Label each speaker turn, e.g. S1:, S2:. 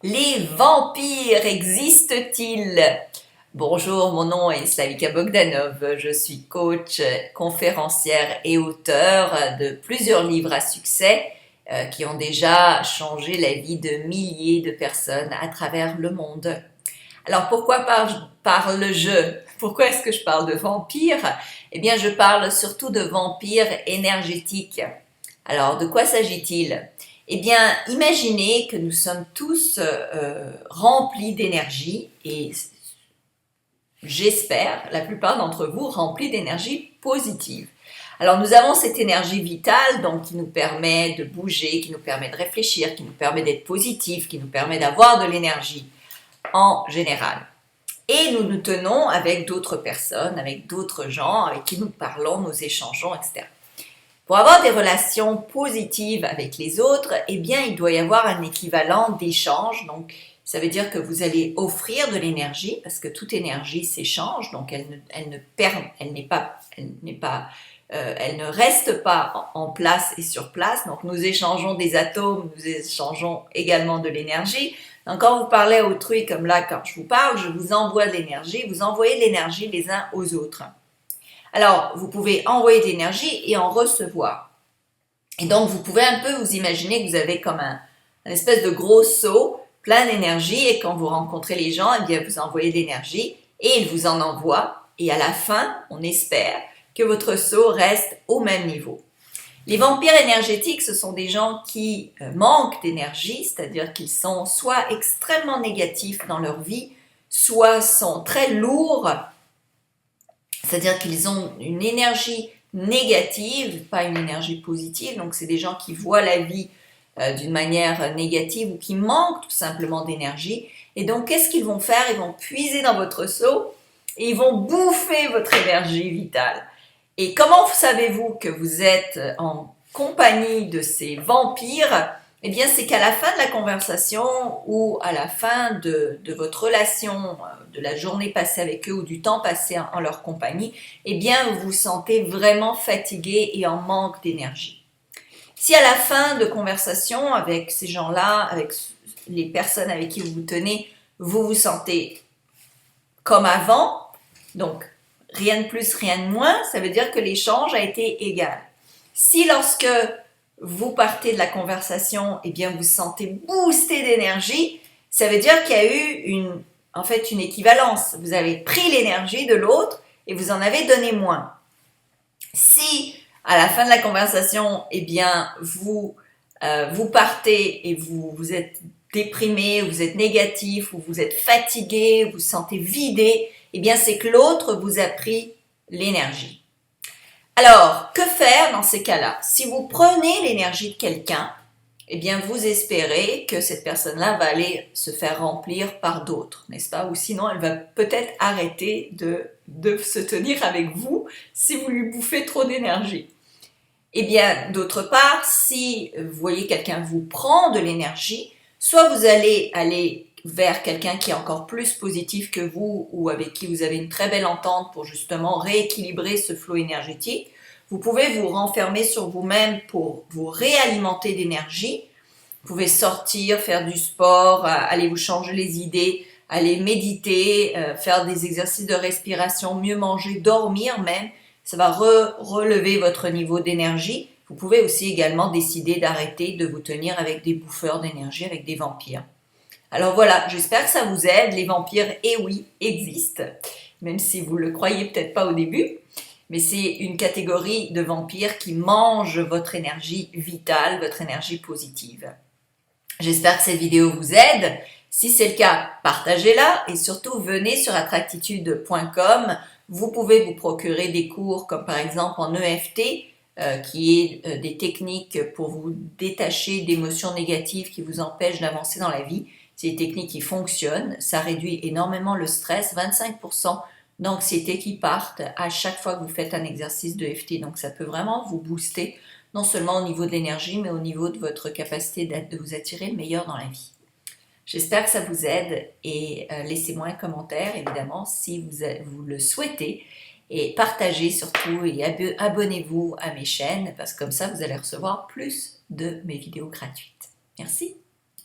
S1: Les vampires existent-ils? Bonjour, mon nom est Slavika Bogdanov, je suis coach, conférencière et auteure de plusieurs livres à succès qui ont déjà changé la vie de milliers de personnes à travers le monde. Alors pourquoi parle-je? Pourquoi est-ce que je parle de vampires? Eh bien, je parle surtout de vampires énergétiques. Alors, de quoi s'agit-il? Eh bien, imaginez que nous sommes tous remplis d'énergie et j'espère, la plupart d'entre vous, remplis d'énergie positive. Alors, nous avons cette énergie vitale donc, qui nous permet de bouger, qui nous permet de réfléchir, qui nous permet d'être positif, qui nous permet d'avoir de l'énergie en général. Et nous nous tenons avec d'autres personnes, avec d'autres gens avec qui nous parlons, nous échangeons, etc. Pour avoir des relations positives avec les autres, eh bien, il doit y avoir un équivalent d'échange. Donc, ça veut dire que vous allez offrir de l'énergie, parce que toute énergie s'échange, donc elle ne reste pas en place et sur place. Donc, nous échangeons des atomes, nous échangeons également de l'énergie. Donc, quand vous parlez à autrui, comme là, quand je vous parle, je vous envoie de l'énergie, vous envoyez de l'énergie les uns aux autres. Alors, vous pouvez envoyer de l'énergie et en recevoir. Et donc, vous pouvez un peu vous imaginer que vous avez comme un espèce de gros seau plein d'énergie et quand vous rencontrez les gens, eh bien, vous envoyez de l'énergie et ils vous en envoient. Et à la fin, on espère que votre seau reste au même niveau. Les vampires énergétiques, ce sont des gens qui manquent d'énergie, c'est-à-dire qu'ils sont soit extrêmement négatifs dans leur vie, soit sont très lourds, c'est-à-dire qu'ils ont une énergie négative, pas une énergie positive. Donc, c'est des gens qui voient la vie d'une manière négative ou qui manquent tout simplement d'énergie. Et donc, qu'est-ce qu'ils vont faire? Ils vont puiser dans votre seau et ils vont bouffer votre énergie vitale. Et comment savez-vous que vous êtes en compagnie de ces vampires? Eh bien, c'est qu'à la fin de la conversation ou à la fin de votre relation, de la journée passée avec eux ou du temps passé en leur compagnie, eh bien, vous vous sentez vraiment fatigué et en manque d'énergie. Si à la fin de conversation avec ces gens-là, avec les personnes avec qui vous vous tenez, vous vous sentez comme avant, donc rien de plus, rien de moins, ça veut dire que l'échange a été égal. Si lorsque vous partez de la conversation, eh bien vous vous sentez boosté d'énergie, ça veut dire qu'il y a eu en fait une équivalence. Vous avez pris l'énergie de l'autre et vous en avez donné moins. Si à la fin de la conversation, eh bien vous partez et vous êtes déprimé, vous êtes négatif, ou vous êtes fatigué, vous vous sentez vidé, eh bien c'est que l'autre vous a pris l'énergie. Alors, que faire dans ces cas-là? Si vous prenez l'énergie de quelqu'un, eh bien vous espérez que cette personne-là va aller se faire remplir par d'autres, n'est-ce pas? Ou sinon, elle va peut-être arrêter de se tenir avec vous si vous lui bouffez trop d'énergie. Eh bien, d'autre part, si vous voyez quelqu'un vous prend de l'énergie, soit vous allez aller vers quelqu'un qui est encore plus positif que vous ou avec qui vous avez une très belle entente pour justement rééquilibrer ce flot énergétique. Vous pouvez vous renfermer sur vous-même pour vous réalimenter d'énergie. Vous pouvez sortir, faire du sport, aller vous changer les idées, aller méditer, faire des exercices de respiration, mieux manger, dormir même. Ça va relever votre niveau d'énergie. Vous pouvez aussi également décider d'arrêter de vous tenir avec des bouffeurs d'énergie, avec des vampires. Alors voilà, j'espère que ça vous aide. Les vampires, eh oui, existent, même si vous ne le croyez peut-être pas au début. Mais c'est une catégorie de vampires qui mangent votre énergie vitale, votre énergie positive. J'espère que cette vidéo vous aide. Si c'est le cas, partagez-la et surtout venez sur attractitude.com. Vous pouvez vous procurer des cours comme par exemple en EFT, qui est des techniques pour vous détacher d'émotions négatives qui vous empêchent d'avancer dans la vie. C'est des techniques qui fonctionnent, ça réduit énormément le stress, 25% d'anxiété qui partent à chaque fois que vous faites un exercice de EFT. Donc ça peut vraiment vous booster, non seulement au niveau de l'énergie, mais au niveau de votre capacité de vous attirer le meilleur dans la vie. J'espère que ça vous aide et laissez-moi un commentaire, évidemment, si vous le souhaitez. Et partagez surtout et abonnez-vous à mes chaînes parce que comme ça, vous allez recevoir plus de mes vidéos gratuites. Merci.